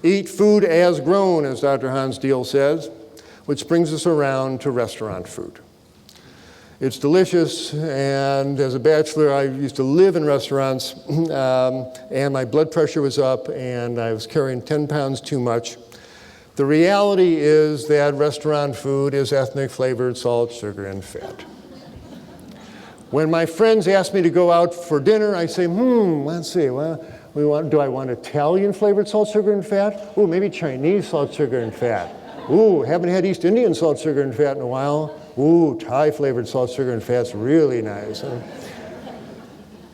Eat food as grown, as Dr. Hans Diehl says, which brings us around to restaurant food. It's delicious, and as a bachelor, I used to live in restaurants, and my blood pressure was up, and I was carrying 10 pounds too much. The reality is that restaurant food is ethnic flavored salt, sugar, and fat. When my friends ask me to go out for dinner, I say, let's see, well, do I want Italian flavored salt, sugar, and fat? Ooh, maybe Chinese salt, sugar, and fat. Ooh, haven't had East Indian salt, sugar, and fat in a while. Ooh, Thai flavored salt, sugar, and fat's really nice.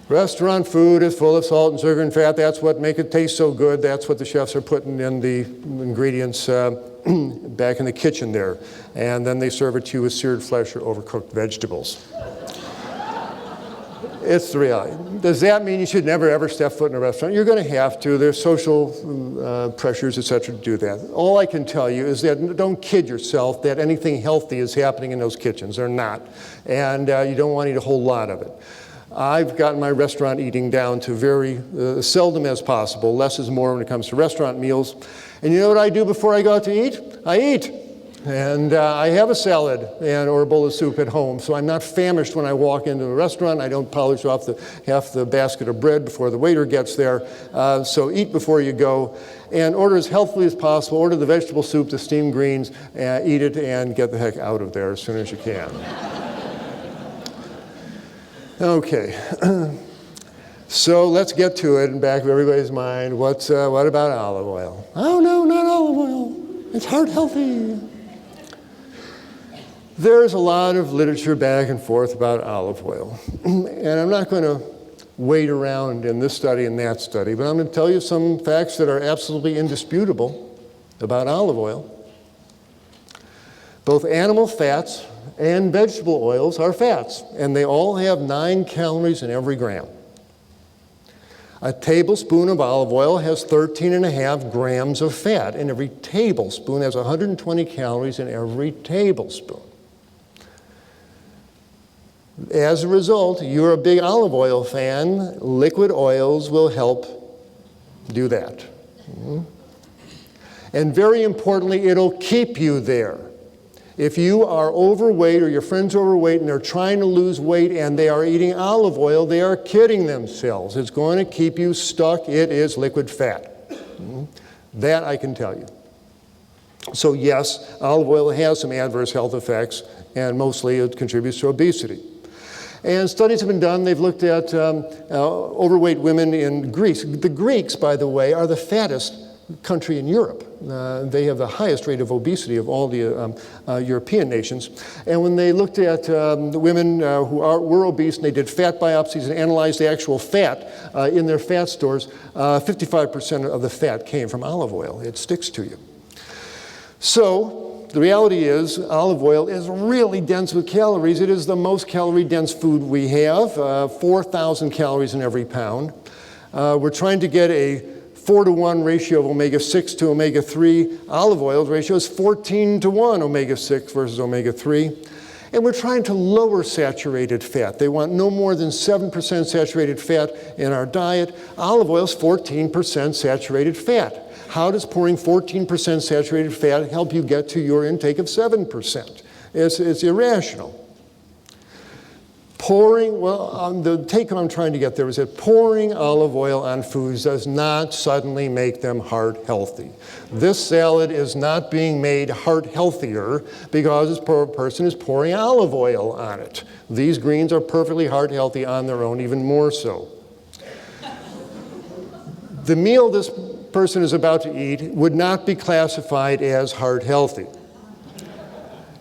Restaurant food is full of salt and sugar and fat. That's what makes it taste so good. That's what the chefs are putting in the ingredients back in the kitchen there. And then they serve it to you with seared flesh or overcooked vegetables. It's the reality. Does that mean you should never ever step foot in a restaurant? You're going to have to. There's social pressures, etc., to do that. All I can tell you is that don't kid yourself that anything healthy is happening in those kitchens. They're not. And you don't want to eat a whole lot of it. I've gotten my restaurant eating down to very seldom as possible. Less is more when it comes to restaurant meals. And you know what I do before I go out to eat? I eat. And I have a salad or a bowl of soup at home, so I'm not famished when I walk into a restaurant. I don't polish off half the basket of bread before the waiter gets there. So eat before you go, and order as healthily as possible. Order the vegetable soup, the steamed greens, eat it, and get the heck out of there as soon as you can. Okay, so let's get to it in the back of everybody's mind. What about olive oil? Oh no, not olive oil. It's heart healthy. There's a lot of literature back and forth about olive oil. And I'm not going to wait around in this study and that study, but I'm going to tell you some facts that are absolutely indisputable about olive oil. Both animal fats and vegetable oils are fats, and they all have 9 calories in every gram. A tablespoon of olive oil has 13.5 grams of fat, and every tablespoon has 120 calories in every tablespoon. As a result, you're a big olive oil fan. Liquid oils will help do that. And very importantly, it'll keep you there. If you are overweight or your friend's overweight and they're trying to lose weight and they are eating olive oil, they are kidding themselves. It's going to keep you stuck. It is liquid fat. That I can tell you. So yes, olive oil has some adverse health effects, and mostly it contributes to obesity. And studies have been done. They've looked at overweight women in Greece. The Greeks, by the way, are the fattest country in Europe. They have the highest rate of obesity of all the European nations. And when they looked at the women who were obese, and they did fat biopsies and analyzed the actual fat in their fat stores, 55% of the fat came from olive oil. It sticks to you. So the reality is olive oil is really dense with calories. It is the most calorie-dense food we have, 4,000 calories in every pound. We're trying to get a 4-to-1 ratio of omega-6 to omega-3. Olive oil ratio is 14-to-1 omega-6 versus omega-3. And we're trying to lower saturated fat. They want no more than 7% saturated fat in our diet. Olive oil is 14% saturated fat. How does pouring 14% saturated fat help you get to your intake of 7%? It's irrational. The take home I'm trying to get there is that pouring olive oil on foods does not suddenly make them heart healthy. This salad is not being made heart healthier because this person is pouring olive oil on it. These greens are perfectly heart healthy on their own, even more so. The meal this person is about to eat would not be classified as heart healthy.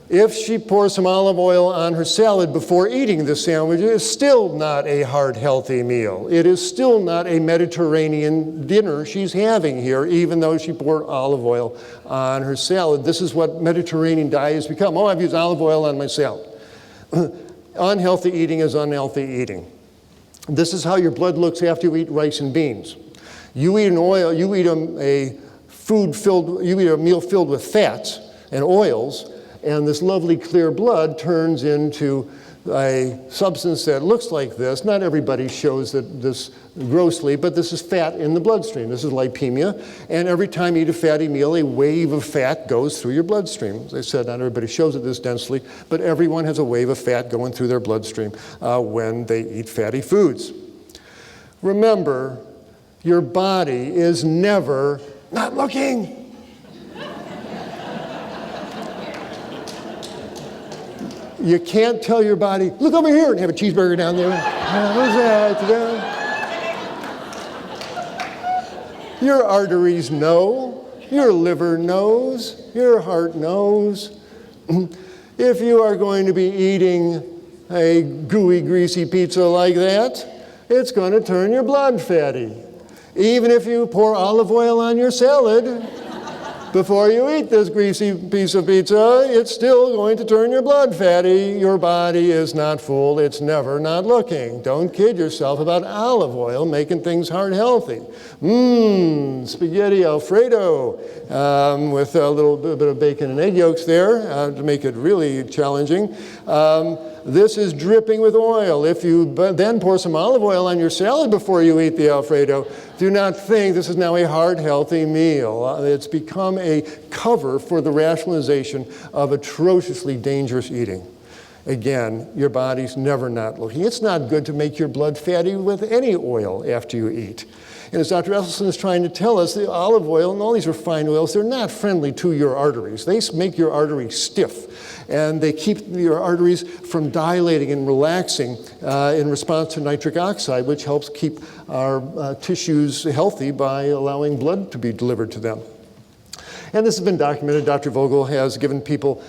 If she pours some olive oil on her salad before eating the sandwich, it is still not a heart-healthy meal. It is still not a Mediterranean dinner she's having here, even though she poured olive oil on her salad. This is what Mediterranean diet has become. Oh, I've used olive oil on my salad. Unhealthy eating is unhealthy eating. This is how your blood looks after you eat rice and beans. You eat a meal filled with fats and oils, and this lovely clear blood turns into a substance that looks like this. Not everybody shows this grossly, but this is fat in the bloodstream. This is lipemia, and every time you eat a fatty meal, a wave of fat goes through your bloodstream. As I said, not everybody shows it this densely, but everyone has a wave of fat going through their bloodstream when they eat fatty foods. Remember, your body is never not looking. You can't tell your body, look over here and have a cheeseburger down there. What's that? Your arteries know, your liver knows, your heart knows. If you are going to be eating a gooey, greasy pizza like that, it's going to turn your blood fatty. Even if you pour olive oil on your salad, before you eat this greasy piece of pizza, it's still going to turn your blood fatty. Your body is not fooled. It's never not looking. Don't kid yourself about olive oil making things heart healthy. Spaghetti Alfredo with a little bit of bacon and egg yolks there to make it really challenging. This is dripping with oil. If you then pour some olive oil on your salad before you eat the Alfredo, do not think this is now a heart healthy meal. It's become a cover for the rationalization of atrociously dangerous eating. Again, your body's never not looking. It's not good to make your blood fatty with any oil after you eat. And as Dr. Esselstyn is trying to tell us, the olive oil and all these refined oils, they're not friendly to your arteries. They make your arteries stiff, and they keep your arteries from dilating and relaxing in response to nitric oxide, which helps keep our tissues healthy by allowing blood to be delivered to them. And this has been documented. Dr. Vogel has given people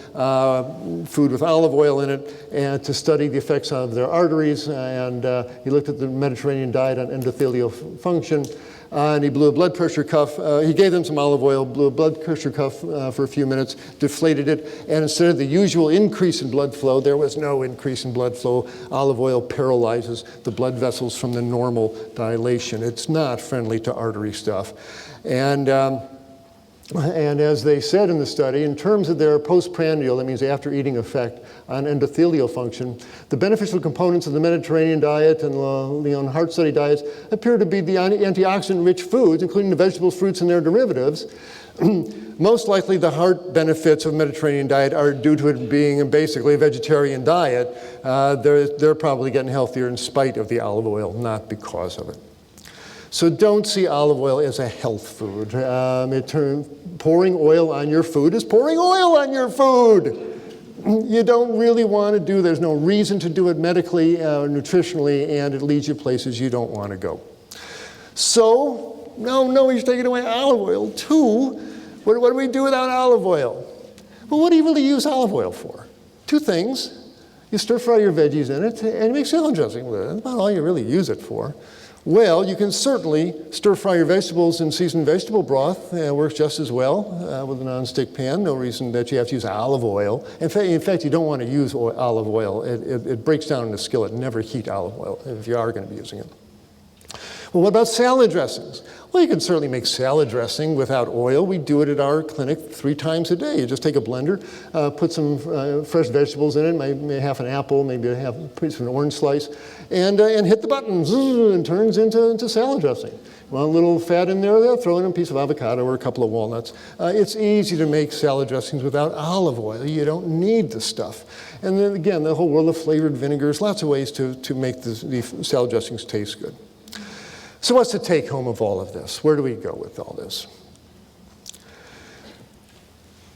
food with olive oil in it and to study the effects of their arteries. And he looked at the Mediterranean diet on endothelial function. And he blew a blood pressure cuff. He gave them some olive oil, blew a blood pressure cuff for a few minutes, deflated it. And instead of the usual increase in blood flow, there was no increase in blood flow. Olive oil paralyzes the blood vessels from the normal dilation. It's not friendly to artery stuff. And as they said in the study, in terms of their postprandial, that means after eating effect on endothelial function, the beneficial components of the Mediterranean diet and the Leon Heart Study diets appear to be the antioxidant-rich foods, including the vegetables, fruits, and their derivatives. Most likely the heart benefits of Mediterranean diet are due to it being basically a vegetarian diet. They're probably getting healthier in spite of the olive oil, not because of it. So don't see olive oil as a health food. Pouring oil on your food is pouring oil on your food. You don't really want to do, there's no reason to do it medically or nutritionally, and it leads you places you don't want to go. So, no, he's taking away olive oil too. What do we do without olive oil? Well, what do you really use olive oil for? Two things. You stir fry your veggies in it, and you make salad dressing with it. That's about all you really use it for. Well, you can certainly stir fry your vegetables in seasoned vegetable broth. It works just as well with a nonstick pan. No reason that you have to use olive oil. In fact, you don't want to use olive oil. It breaks down in the skillet. Never heat olive oil if you are going to be using it. Well, what about salad dressings? Well, you can certainly make salad dressing without oil. We do it at our clinic 3 times a day. You just take a blender, put some fresh vegetables in it, maybe half an apple, maybe half a piece of an orange slice, and hit the button, and it turns into salad dressing. Want a little fat in there, throw in a piece of avocado or a couple of walnuts. It's easy to make salad dressings without olive oil. You don't need the stuff. And then again, the whole world of flavored vinegars, lots of ways to make the salad dressings taste good. So what's the take home of all of this? Where do we go with all this?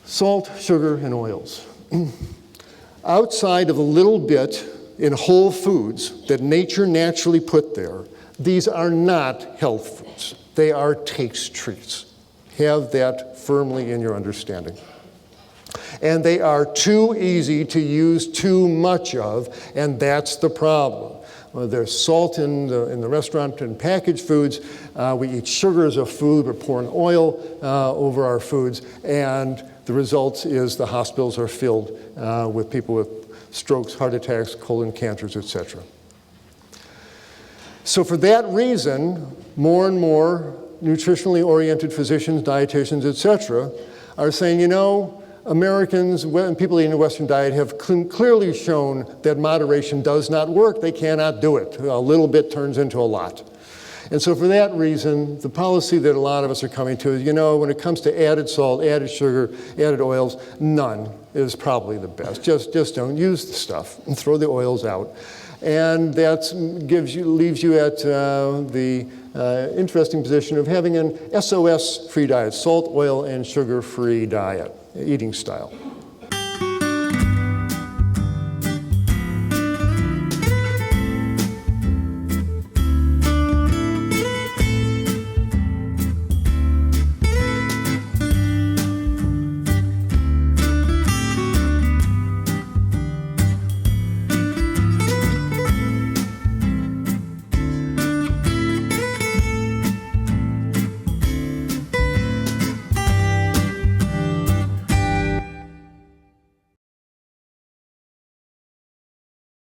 Salt, sugar, and oils. Outside of a little bit in whole foods that nature naturally put there, these are not health foods. They are taste treats. Have that firmly in your understanding. And they are too easy to use too much of, and that's the problem. There's salt in the restaurant and packaged foods. We eat sugar as a food. We're pouring oil over our foods. And the result is the hospitals are filled with people with strokes, heart attacks, colon cancers, etc. So for that reason, more and more nutritionally oriented physicians, dietitians, etc., are saying, Americans and people eating a Western diet have clearly shown that moderation does not work. They cannot do it. A little bit turns into a lot. And so for that reason, the policy that a lot of us are coming to is, when it comes to added salt, added sugar, added oils, none is probably the best. Just don't use the stuff and throw the oils out. And that leaves you at the interesting position of having an SOS-free diet, salt, oil, and sugar-free diet, eating style.